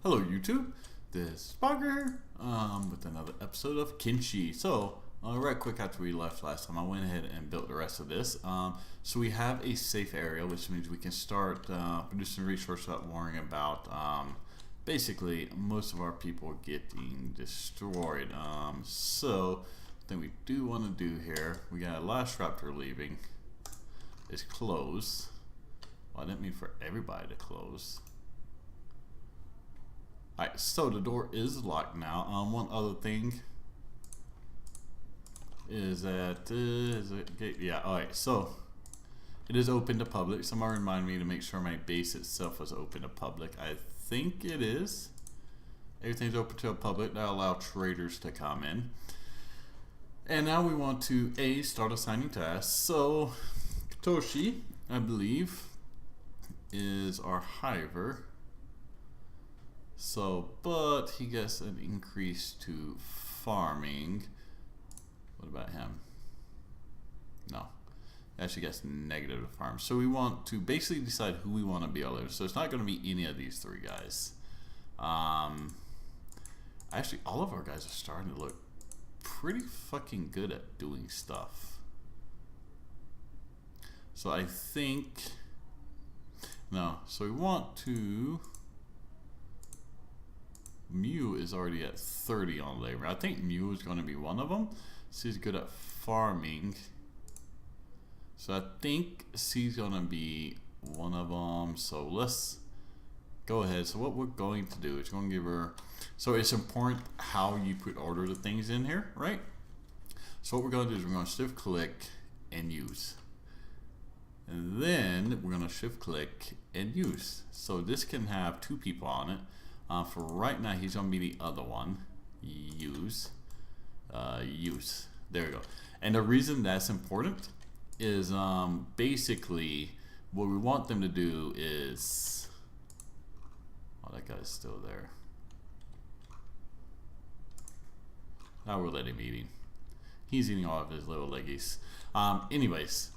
Hello YouTube, this is Barker here with another episode of Kenshi. So right quick after we left last time, I went ahead and built the rest of this. So we have a safe area, which means we can start producing resources without worrying about basically most of our people getting destroyed. So the thing we do want to do here, we got a last raptor leaving. Is close. Well, I didn't mean for everybody to close. Alright, so the door is locked now. One other thing is that yeah, alright, so it is open to public. Somebody remind me to make sure my base itself is open to public. I think it is. Everything's open to the public. That allow traders to come in. And now we want to start assigning tasks. So Toshi, I believe, is our hiver. So, but he gets an increase to farming. What about him? No, he actually gets negative to farm. So we want to basically decide who we want to be others. So it's not going to be any of these three guys. Actually, all of our guys are starting to look pretty fucking good at doing stuff. So I think no. So we want to. Mew is already at 30 on labor. I think Mew is going to be one of them. She's good at farming. So I think she's going to be one of them. So let's go ahead. So what we're going to do is going to give her... So it's important how you put order the things in here, right? So what we're going to do is we're going to shift click and use. And then we're going to shift click and use. So this can have two people on it. For right now, he's going to be the other one. Use. Use. There we go. And the reason that's important is basically what we want them to do is... Oh, that guy's still there. Now we're letting him eat. He's eating all of his little leggies. Anyways,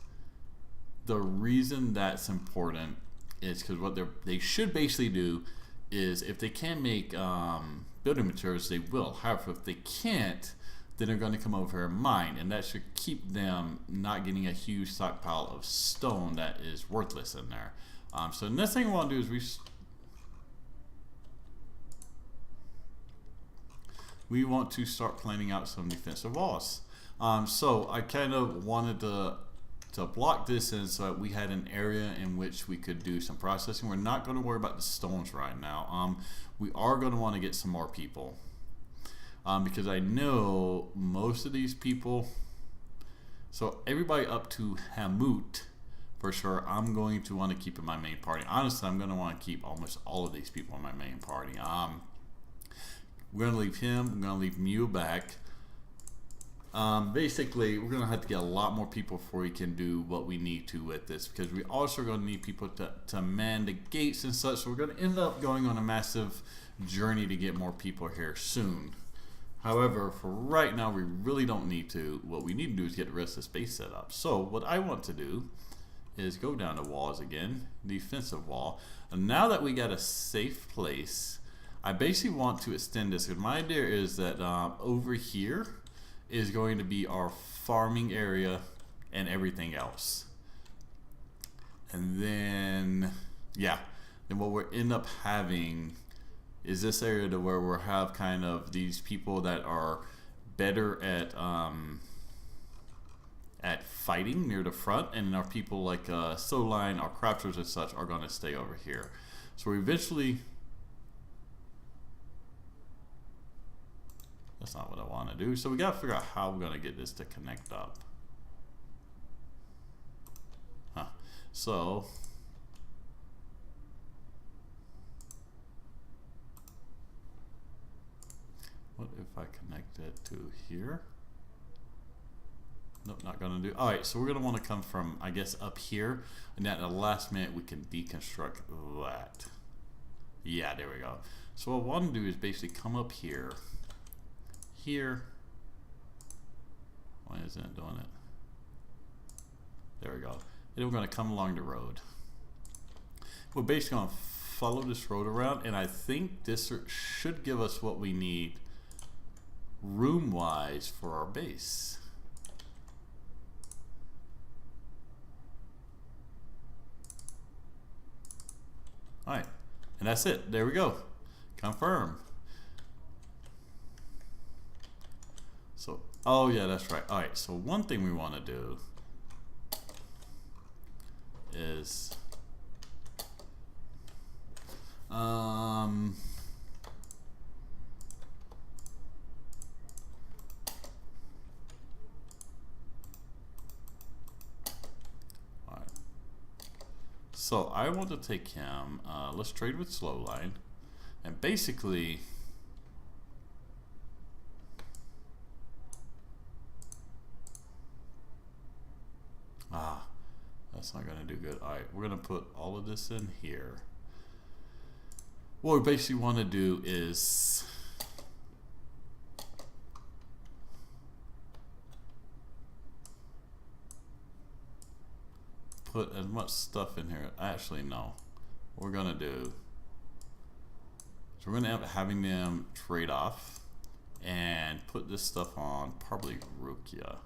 the reason that's important is because what they should basically do is if they can make building materials, they will. However, if they can't, then they're going to come over here and mine, and that should keep them not getting a huge stockpile of stone that is worthless in there. So the next thing we want to do is we want to start planning out some defensive walls. So I kind of wanted to block this in so that we had an area in which we could do some processing. We're not going to worry about the stones right now. We are going to want to get some more people because I know most of these people, so everybody up to Hamut for sure, I'm going to want to keep in my main party. Honestly, I'm going to want to keep almost all of these people in my main party. We're going to leave him, we're going to leave Mew back. Basically, we're going to have to get a lot more people before we can do what we need to with this, because we also are going to need people to man the gates and such. So we're going to end up going on a massive journey to get more people here soon. However, for right now, we really don't need to. What we need to do is get the rest of the space set up. So what I want to do is go down to walls again, defensive wall. And now that we got a safe place, I basically want to extend this. And my idea is that over here is going to be our farming area and everything else. And then, yeah, then what we'll end up having is this area to where we'll have kind of these people that are better at fighting near the front, and our people like Soline, our crafters and such are going to stay over here. So we eventually... That's not what I want to do. So we got to figure out how we're going to get this to connect up. So what if I connect it to here? Nope, not going to do. All right, so we're going to want to come from, I guess, up here, and at the last minute we can deconstruct that. Yeah, there we go. So what I want to do is basically come up here. Here. Why isn't it doing it? There we go. And we're going to come along the road. We're basically going to follow this road around, and I think this should give us what we need room-wise for our base. Alright, and that's it. There we go. Confirm. So, oh yeah, that's right. Alright, so one thing we want to do is so I want to take him, let's trade with Slowline, and basically that's not gonna do good. Alright, we're gonna put all of this in here. What we basically want to do is put as much stuff in here. Actually, no. What we're gonna do, so we're gonna end up having them trade off and put this stuff on probably Rukia.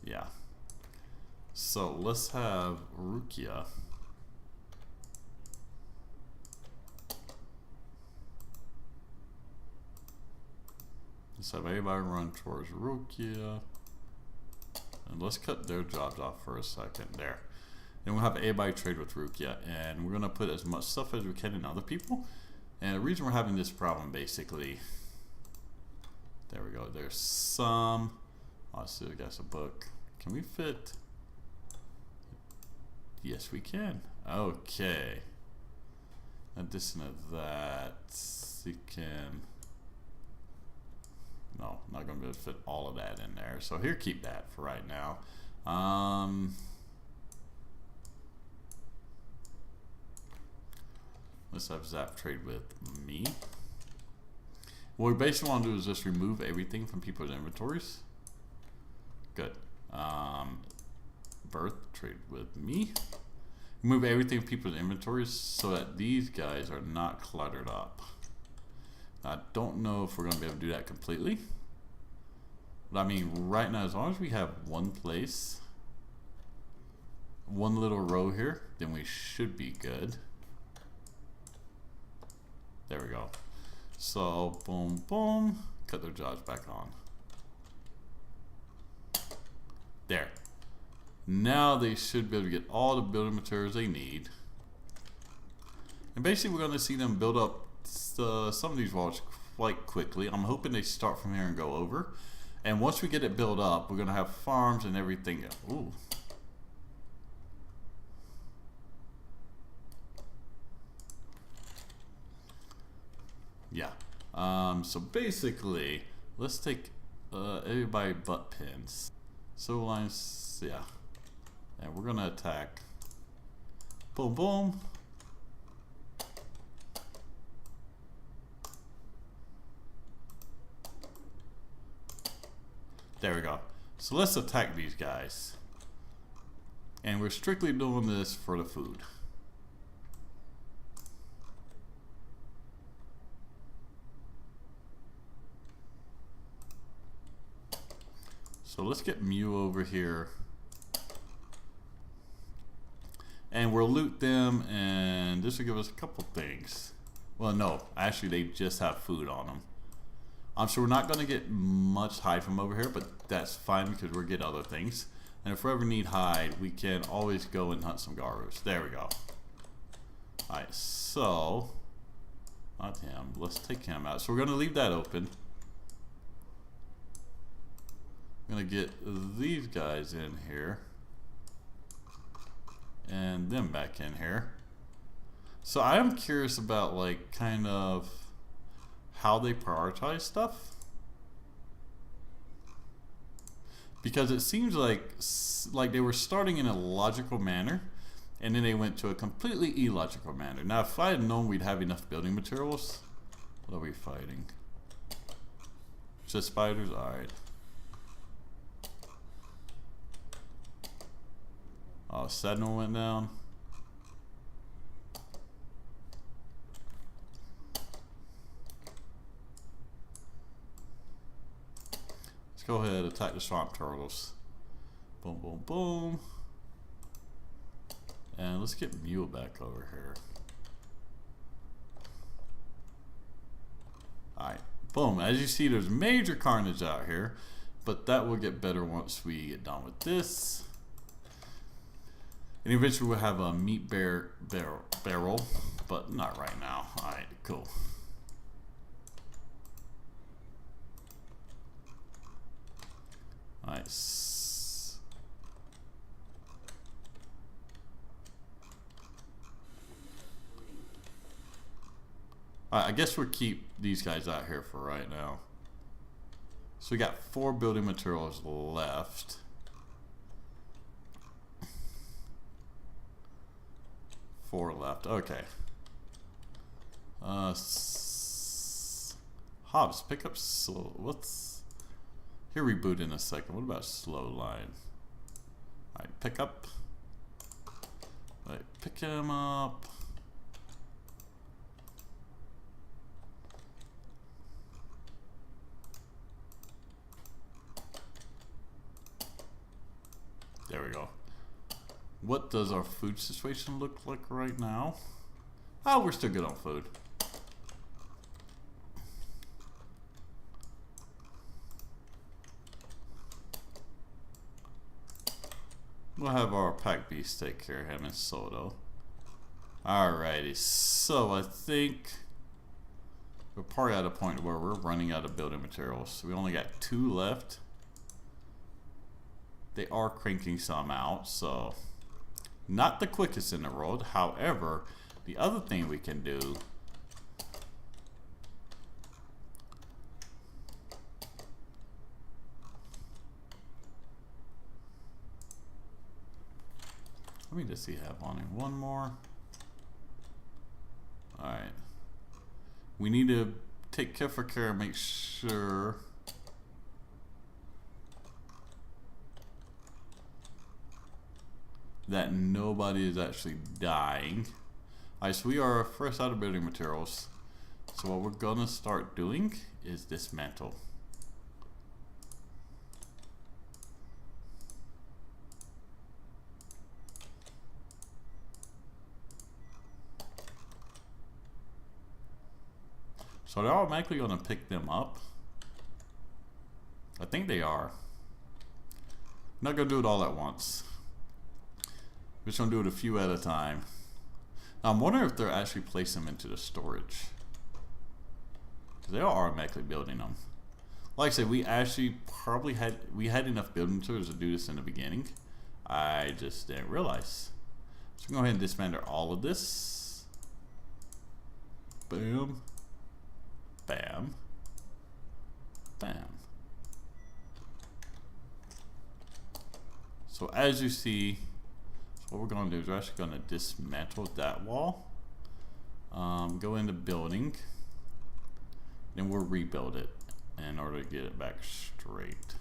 Yeah. So let's have Rukia. Let's have everybody run towards Rukia. And let's cut their jobs off for a second there. Then we'll have everybody trade with Rukia. And we're going to put as much stuff as we can in other people. And the reason we're having this problem basically, there we go. There's some, let's see, I guess a book. Can we fit? Yes, we can. Okay. Addition of that, you can. No, not going to be able to fit all of that in there. So here, keep that for right now. Let's have Zap trade with me. What we basically want to do is just remove everything from people's inventories. Good. Birth trade with me. Remove everything from people's inventories so that these guys are not cluttered up. I don't know if we're going to be able to do that completely. But I mean, right now, as long as we have one place, one little row here, then we should be good. There we go. So, boom, boom. Cut their jobs back on. There. Now they should be able to get all the building materials they need. And basically, we're going to see them build up some of these walls quite quickly. I'm hoping they start from here and go over. And once we get it built up, we're going to have farms and everything. Ooh. Yeah. So basically, let's take everybody butt pins. So lines, yeah. And we're going to attack. Boom, boom. There we go. So let's attack these guys. And we're strictly doing this for the food. So let's get Mew over here. And we'll loot them, and this will give us a couple things. Well, no, actually they just have food on them. So we're not going to get much hide from over here, but that's fine because we'll get other things. And if we ever need hide, we can always go and hunt some Garus. There we go. Alright, so not him. Let's take him out. So we're going to leave that open. I'm going to get these guys in here. And them back in here. So I am curious about like kind of how they prioritize stuff, because it seems like they were starting in a logical manner and then they went to a completely illogical manner. Now if I had known we'd have enough building materials. What are we fighting? Just spiders? Alright. Oh, Sentinel went down. Let's go ahead and attack the swamp turtles. Boom, boom, boom. And let's get Mule back over here. Alright, boom. As you see, there's major carnage out here, but that will get better once we get done with this. And eventually we'll have a meat barrel, but not right now. Alright, cool. Nice. Alright, I guess we'll keep these guys out here for right now. So we got 4 building materials left. Four left. Okay. Hobbs, pick up slow. What's here? Reboot in a second. What about slow line? Alright, pick up. Alright, pick him up. There we go. What does our food situation look like right now? Oh, we're still good on food. We'll have our pack beast take care of him and Soto. Alrighty, so I think we're probably at a point where we're running out of building materials. We only got 2 left. They are cranking some out, so not the quickest in the world. However, the other thing we can do let me just see have on it. One more. Alright. We need to take careful care and make sure that nobody is actually dying. Alright, so we are first out of building materials. So what we're gonna start doing is dismantle. So they're automatically gonna pick them up. I think they are. I'm not gonna do it all at once. We're just gonna do it a few at a time. Now I'm wondering if they're actually placing them into the storage. Because they are automatically building them. Like I said, we actually probably had enough building materials to do this in the beginning. I just didn't realize. So I'm gonna go ahead and dismantle all of this. Boom. Bam. Bam. So as you see, what we're going to do is we're actually going to dismantle that wall, go into building, then we'll rebuild it in order to get it back straight.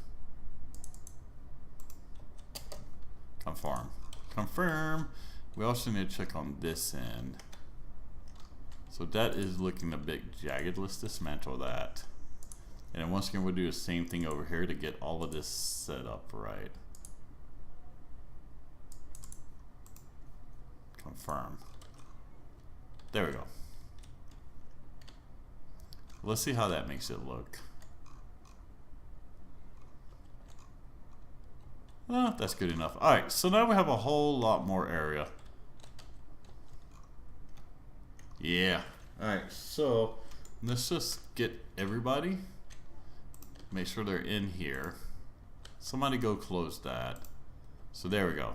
Confirm. Confirm. We also need to check on this end. So that is looking a bit jagged. Let's dismantle that. And then once again, we'll do the same thing over here to get all of this set up right. Confirm. There we go. Let's see how that makes it look. Oh, that's good enough. Alright, so now we have a whole lot more area. Yeah. Alright, so let's just get everybody. Make sure they're in here. Somebody go close that. So there we go.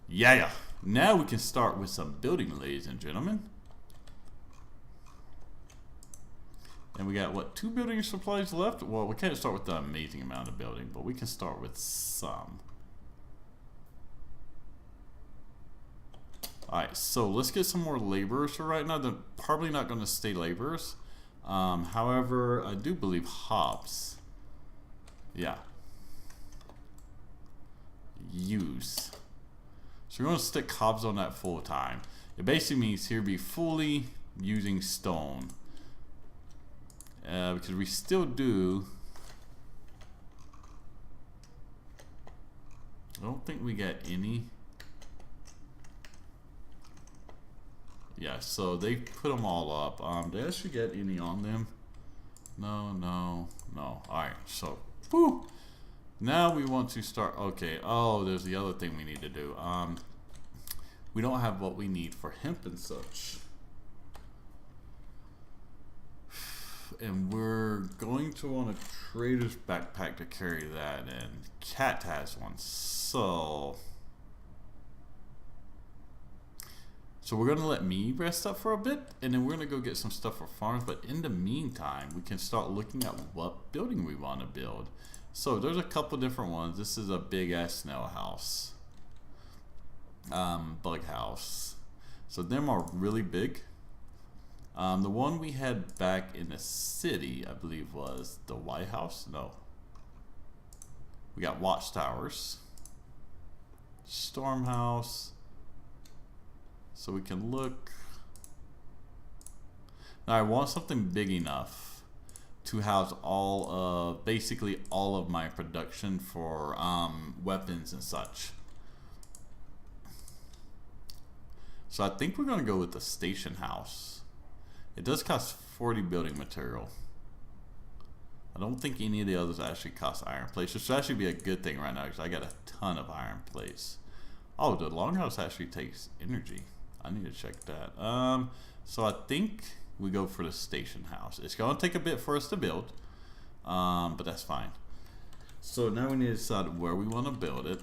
Yeah. Now we can start with some building, ladies and gentlemen. And we got, what, 2 building supplies left? Well, we can't start with the amazing amount of building, but we can start with some. Alright, so let's get some more laborers for right now. They're probably not going to stay laborers. However, I do believe hops. Yeah. Use. So we're going to stick hops on that full time. It basically means here be fully using stone. Because we still do I don't think we get any. Yeah, so they put them all up. Did I actually get any on them? No, no, no. Alright, so, whew. Now we want to start, okay, oh, there's the other thing we need to do. We don't have what we need for hemp and such. And we're going to want a trader's backpack to carry that, and Cat has one, so we're gonna let me rest up for a bit, and then we're gonna go get some stuff for farms. But in the meantime, we can start looking at what building we want to build. So there's a couple different ones. This is a big ass snail house, bug house. So them are really big. The one we had back in the city, I believe, was the White House. No, we got watchtowers, storm house. So we can look. Now I want something big enough to house all of, basically all of my production for weapons and such. So I think we're gonna go with the station house. It does cost 40 building material. I don't think any of the others actually cost iron plates, which should actually be a good thing right now because I got a ton of iron plates. Oh, the longhouse actually takes energy. I need to check that. So I think we go for the station house. It's going to take a bit for us to build, but that's fine. So now we need to decide where we want to build it.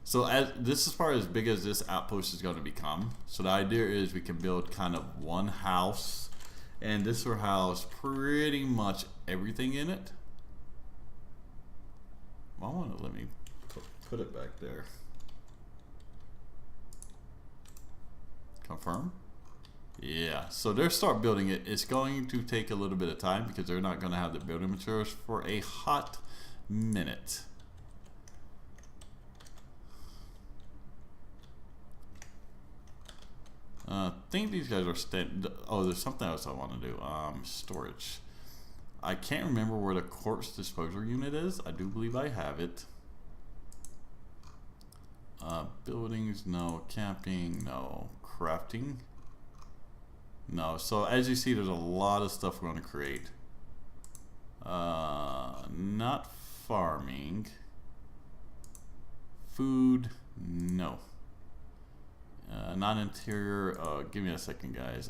So this is far as big as this outpost is going to become. So the idea is we can build kind of one house, and this will house pretty much everything in it. I want to let me put it back there. Confirm. Yeah, so they'll start building it. It's going to take a little bit of time because they're not going to have the building materials for a hot minute. I think these guys are oh, there's something else I want to do. Storage. I can't remember where the corpse disposal unit is. I do believe I have it. Buildings, no. Camping, no. Crafting, no. So as you see, there's a lot of stuff we're going to create. Not farming. Food, no. Not interior. Give me a second, guys.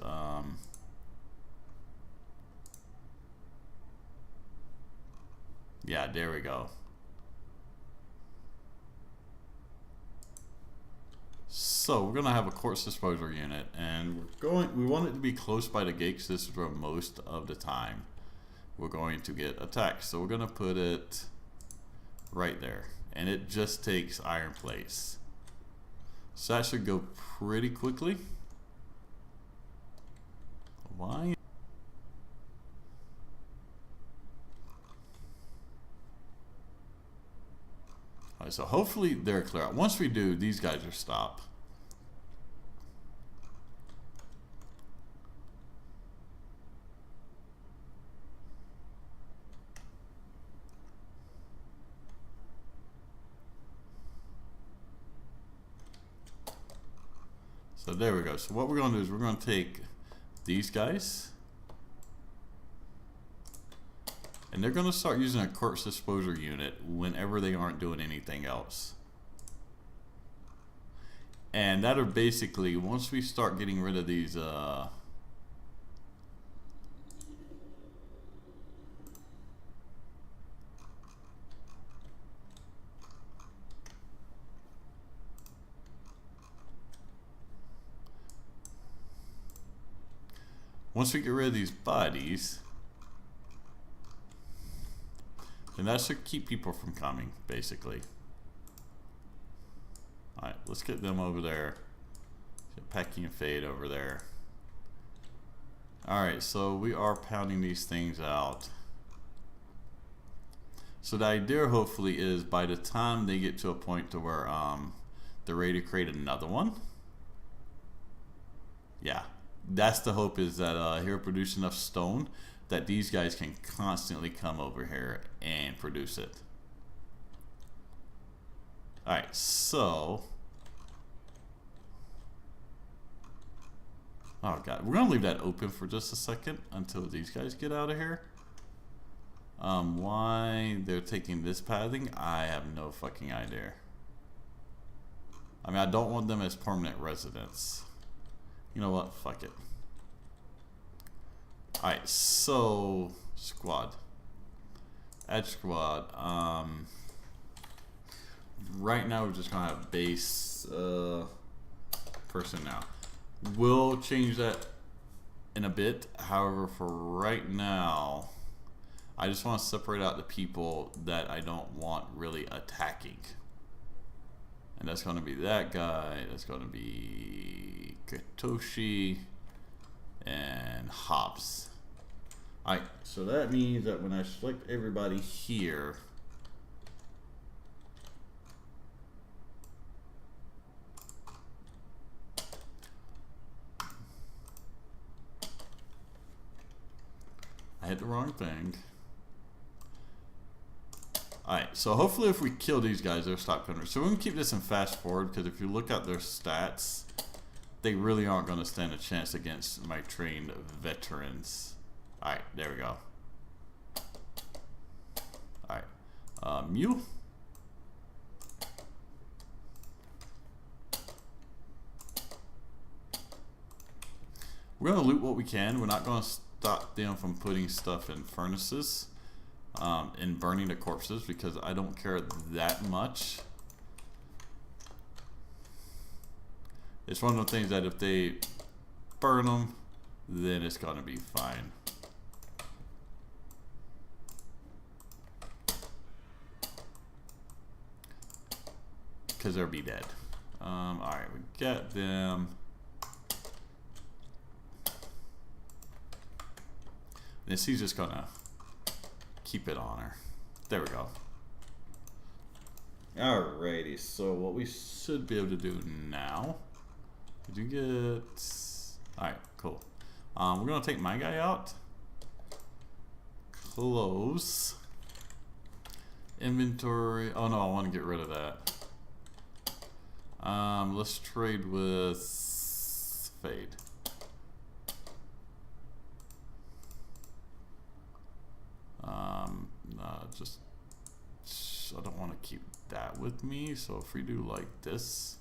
Yeah, there we go. So we're gonna have a corpse disposal unit, and we want it to be close by the gate because this is where most of the time we're going to get attacked. So we're gonna put it right there, and it just takes iron plates. So that should go pretty quickly. Why? Alright, so hopefully they're clear out. Once we do, these guys are stopped. So there we go. So what we're going to do is we're going to take these guys, and they're going to start using a corpse disposal unit whenever they aren't doing anything else. And that'll basically, once we start getting rid of these once we get rid of these bodies, then that should keep people from coming, basically. Alright, let's get them over there. Get Pecky and Fade over there. Alright, so we are pounding these things out. So the idea, hopefully, is by the time they get to a point to where they're ready to create another one. Yeah. That's the hope, is that here produce enough stone that these guys can constantly come over here and produce it. Alright, so... Oh god, we're gonna leave that open for just a second until these guys get out of here. Why they're taking this pathing, I have no fucking idea. I mean, I don't want them as permanent residents. You know what? Fuck it. Alright, so... Squad. Add squad. Right now we're just gonna have base person now. We'll change that in a bit. However, for right now, I just want to separate out the people that I don't want really attacking. And that's going to be that guy. That's going to be Katoshi and Hobbs. Alright, so that means that when I select everybody here, I hit the wrong thing. Alright, so hopefully if we kill these guys, they'll stop coming. So we're going to keep this in fast forward, because if you look at their stats, they really aren't going to stand a chance against my trained veterans. Alright, there we go. Alright, Mew. We're going to loot what we can. We're not going to stop them from putting stuff in furnaces and burning the corpses, because I don't care that much. It's one of the things that if they burn them, then it's going to be fine. Because they'll be dead. Alright, we get them. And he's just gonna keep it on her. There we go. Alrighty, so what we should be able to do now. Did you get... Alright, cool. We're gonna take my guy out. Close. Inventory. Oh no, I want to get rid of that. Let's trade with Fade. Just I don't want to keep that with me. So if we do like this,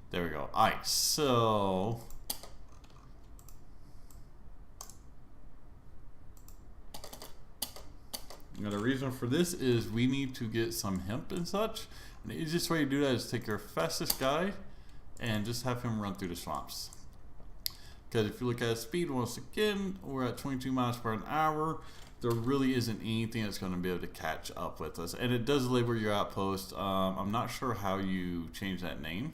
there we go. Alright, so now the reason for this is we need to get some hemp and such. And the easiest way to do that is take our fastest guy and just have him run through the swamps. Because if you look at speed once again, we're at 22 miles per hour. There really isn't anything that's going to be able to catch up with us. And it does label your outpost. I'm not sure how you change that name.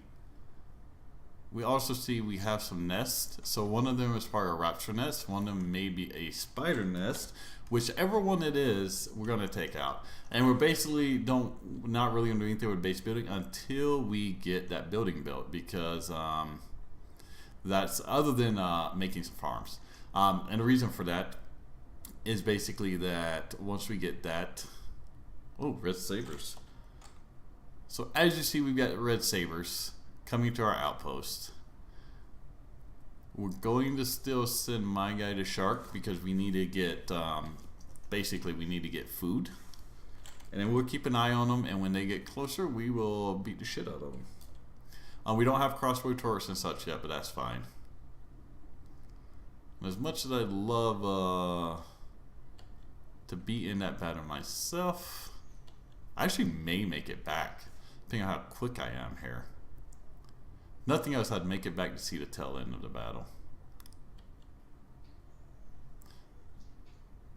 We also see we have some nests. So one of them is probably a rapture nest. One of them may be a spider nest. Whichever one it is, we're going to take out. And we're basically not really going to do anything with base building until we get that building built. Because that's other than making some farms. And the reason for that is basically that once we get that... Oh, red sabers. So as you see, we've got red sabers coming to our outpost. We're going to still send my guy to Shark because we need to get, basically we need to get food. And then we'll keep an eye on them, and when they get closer, we will beat the shit out of them. We don't have crossbow turrets and such yet, but that's fine. As much as I'd love to be in that battle myself, I actually may make it back, depending on how quick I am here. Nothing else, I'd make it back to see the tail end of the battle.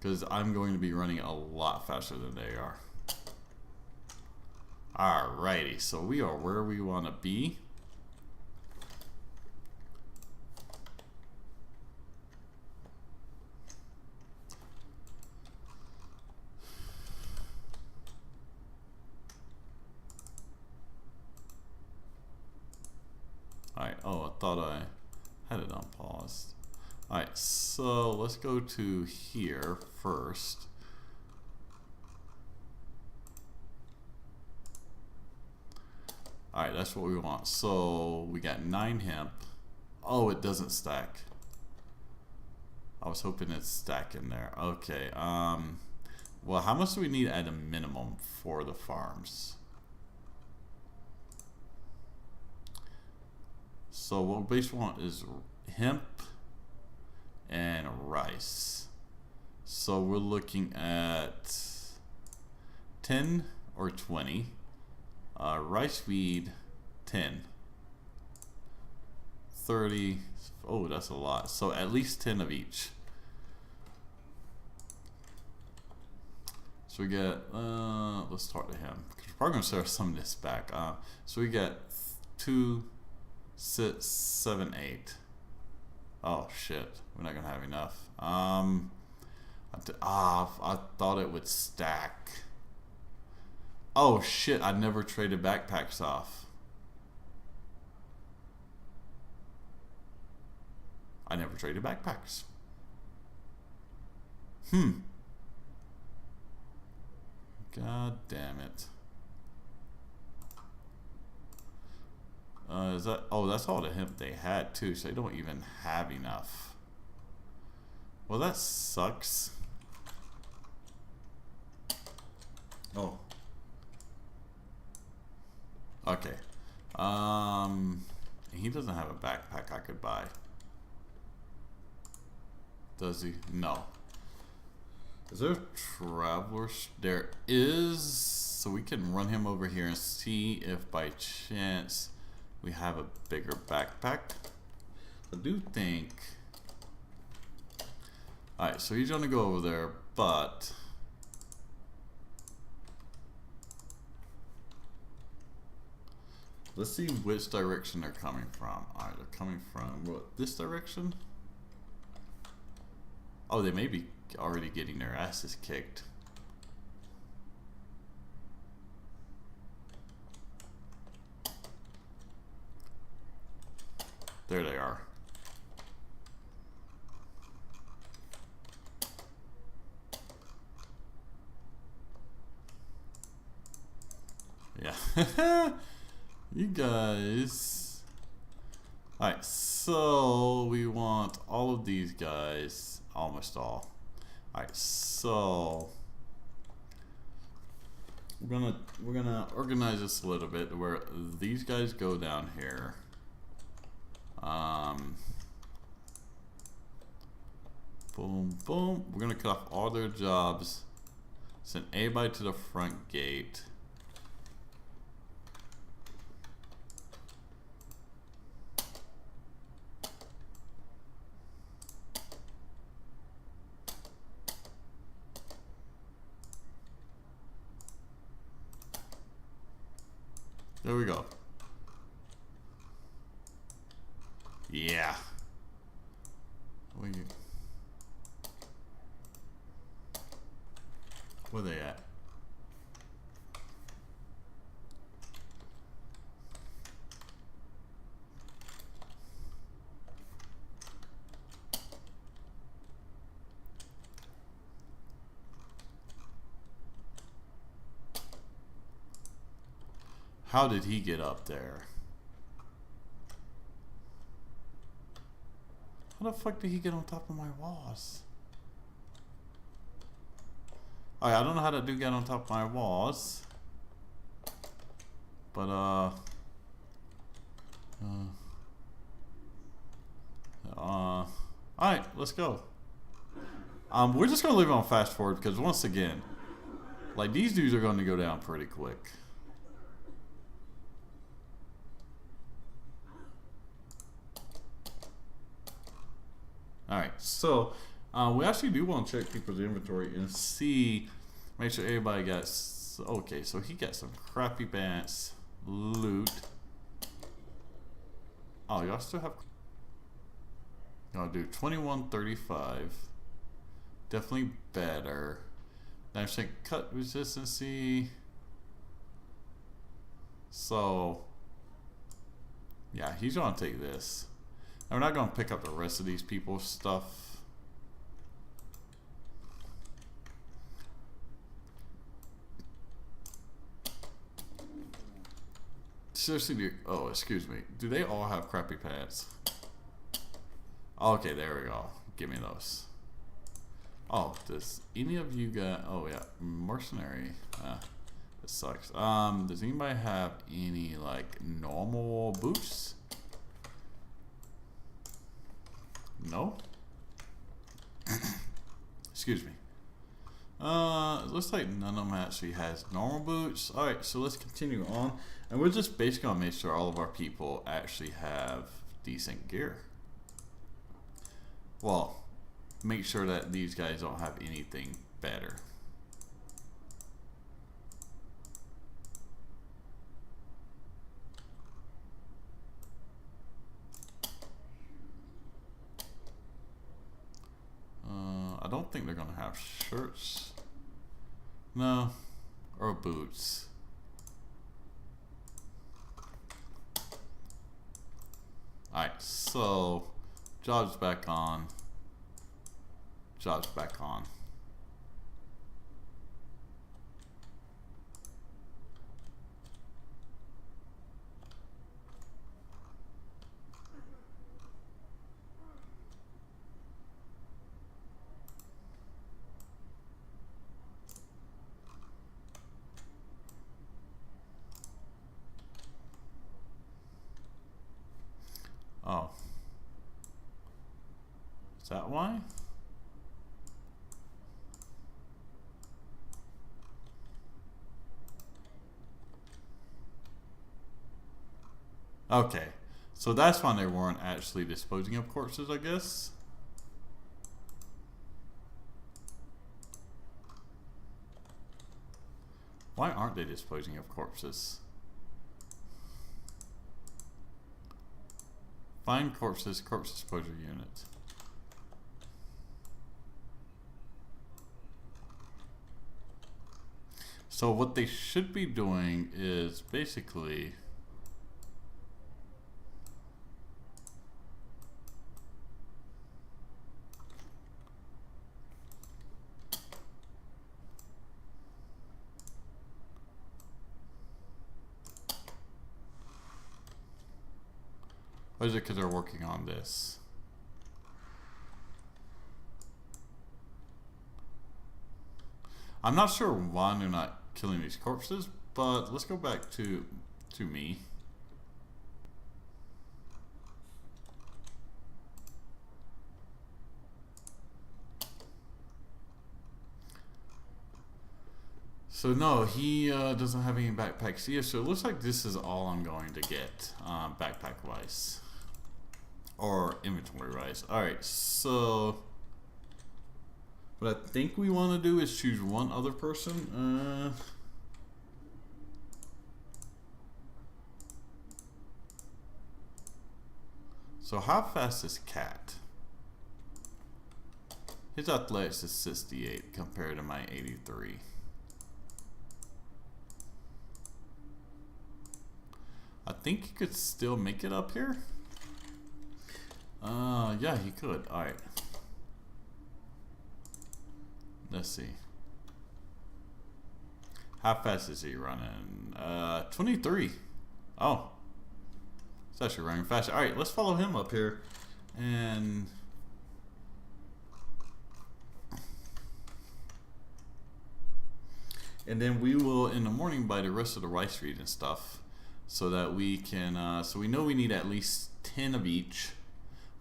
Because I'm going to be running a lot faster than they are. Alrighty, so we are where we want to be. Alright, oh, I thought I had it on pause. Alright, so let's go to here first. Alright, that's what we want. So we got 9 hemp. Oh, it doesn't stack. I was hoping it'd stack in there. Okay, well, how much do we need at a minimum for the farms? So what we basically want is hemp and rice. So we're looking at 10 or 20. Rice weed, 10. 30. Oh, that's a lot. So at least 10 of each. So we get, let's talk to him. We're probably gonna start some of this back. So we get 2, 6, 7, 8. Oh shit, we're not gonna have enough. I thought it would stack. Oh shit, I never traded backpacks off. I never traded backpacks. God damn it. Is that, oh, that's all the hemp they had too, so they don't even have enough. Well, that sucks. Oh. Okay. He doesn't have a backpack I could buy. Does he? No. Is there a traveler? There is. So we can run him over here and see if by chance we have a bigger backpack. I do think. Alright, so he's gonna go over there, but let's see which direction they're coming from. Alright, they're coming from what, this direction? Oh, they may be already getting their asses kicked. There they are. Yeah. You guys. Alright, so we want all of these guys. Almost all. Alright, so we're gonna organize this a little bit where these guys go down here. Boom, boom. We're gonna cut off all their jobs. Send everybody to the front gate. There we go. Yeah. Where they at? How did he get up there? How the fuck did he get on top of my walls? Alright, I don't know how that dude got on top of my walls. But, alright, let's go. We're just gonna leave it on fast forward because once again, like, these dudes are gonna go down pretty quick. Alright, so we actually do want to check people's inventory and see, make sure everybody got, okay, so he got some crappy pants, loot. Oh, y'all still have, y'all do 2135, definitely better. Now I'm saying cut resistancy, so yeah, he's gonna take this. We're not going to pick up the rest of these people's stuff. seriously, oh, excuse me. Do they all have crappy pants? Okay, there we go. Give me those. Oh, does any of you got? Oh yeah, mercenary. This sucks. Does anybody have any like normal boots? No. Excuse me. It looks like none of them actually has normal boots. All right, so let's continue on, and we're just basically gonna make sure all of our people actually have decent gear. Well, make sure that these guys don't have anything better. I don't think they're gonna have shirts. No, or boots. Alright, so job's back on. Job's back on. Oh. Is that why? Okay. So that's why they weren't actually disposing of corpses, I guess. Why aren't they disposing of corpses? Find corpses, corpse disposal unit. So what they should be doing is basically or is it because they're working on this? I'm not sure why they're not killing these corpses, but let's go back to me. So no, he doesn't have any backpacks here, so it looks like this is all I'm going to get, backpack wise. Or inventory wise. Alright, so what I think we want to do is choose one other person. So how fast is Cat? His athletics is 68 compared to my 83. I think he could still make it up here. Yeah, he could. All right. Let's see. How fast is he running? 23. Oh. It's actually running faster. All right, let's follow him up here. And then we will, in the morning, buy the rest of the rice feed and stuff. So that we can, so we know we need at least 10 of each.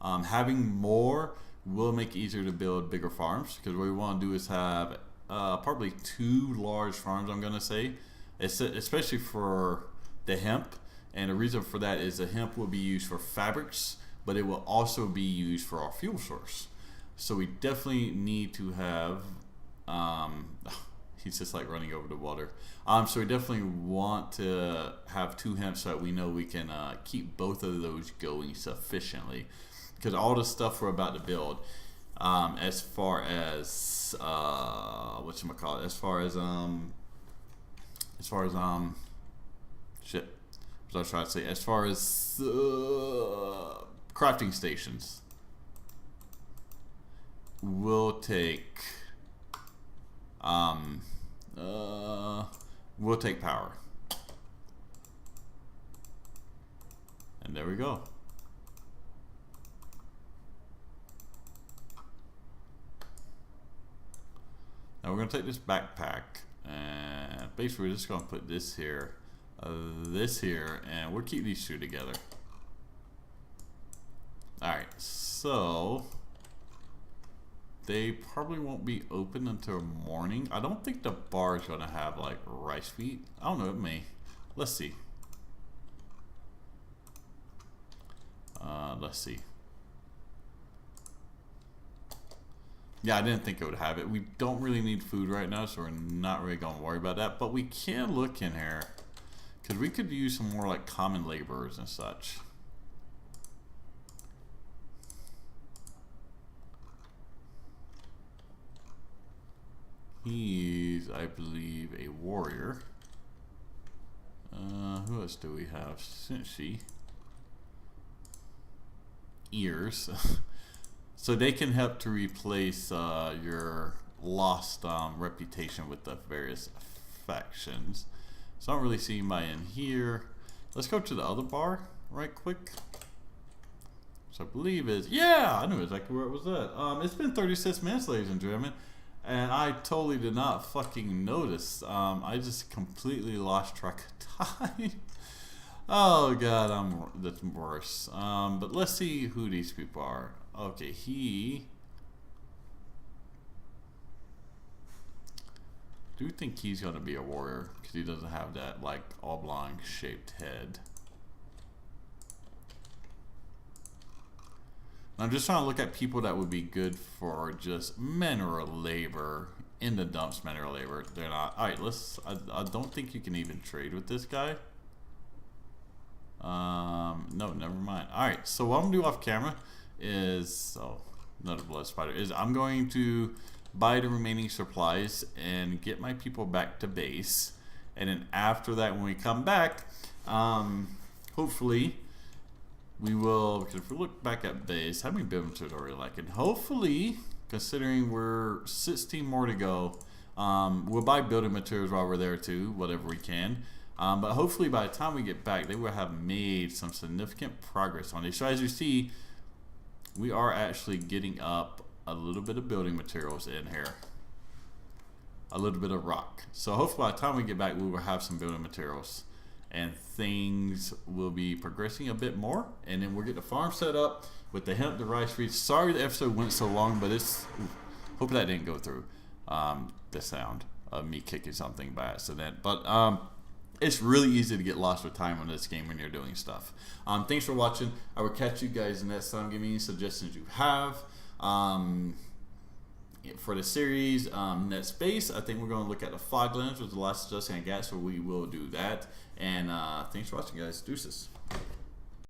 Having more will make it easier to build bigger farms, because what we want to do is have probably 2 large farms, I'm going to say, especially for the hemp. And the reason for that is the hemp will be used for fabrics, but it will also be used for our fuel source. So we definitely need to have, he's just like running over the water. So we definitely want to have 2 hemp so that we know we can keep both of those going sufficiently. Because all the stuff we're about to build, as far as whatchamacallit, as far as shit, what I was trying to say, as far as crafting stations, will take power. there we go. Now we're going to take this backpack, and basically we're just going to put this here, and we'll keep these two together. Alright, so they probably won't be open until morning. I don't think the bar is going to have like rice feet. I don't know, it may. Let's see. Let's see. Yeah, I didn't think it would have it. We don't really need food right now, so we're not really going to worry about that. But we can look in here, because we could use some more like common laborers and such. He's, I believe, a warrior. Who else do we have? Kenshi. Ears. So they can help to replace your lost reputation with the various factions. So I don't really see anybody in here. Let's go to the other bar right quick. So I believe is, yeah, I knew exactly where it was at. It's been 36 minutes, ladies and gentlemen, and I totally did not fucking notice. I just completely lost track of time. Oh god, that's worse. But let's see who these people are. Okay, do think he's gonna be a warrior because he doesn't have that like oblong shaped head. I'm just trying to look at people that would be good for just manual labor in the dumps. Manual labor, they're not. All right, I don't think you can even trade with this guy. No, never mind. All right, so what I'm gonna do off camera is, another blood spider, is I'm going to buy the remaining supplies and get my people back to base, and then after that, when we come back, hopefully we will, because if we look back at base, how many building materials are we lacking? Hopefully, considering we're 16 more to go, we'll buy building materials while we're there too, whatever we can. But hopefully by the time we get back, they will have made some significant progress on this. So as you see, we are actually getting up a little bit of building materials in here. A little bit of rock. So hopefully by the time we get back, we will have some building materials. And things will be progressing a bit more. And then we'll get the farm set up with the hemp, the rice feeds. Sorry the episode went so long, but it's... Hope that didn't go through the sound of me kicking something by accident. But... it's really easy to get lost with time on this game when you're doing stuff. Thanks for watching. I will catch you guys next time. Give me any suggestions you have for the series. Next space, I think we're going to look at the Foglands, which is the last suggestion I got, so we will do that. And thanks for watching, guys. Deuces.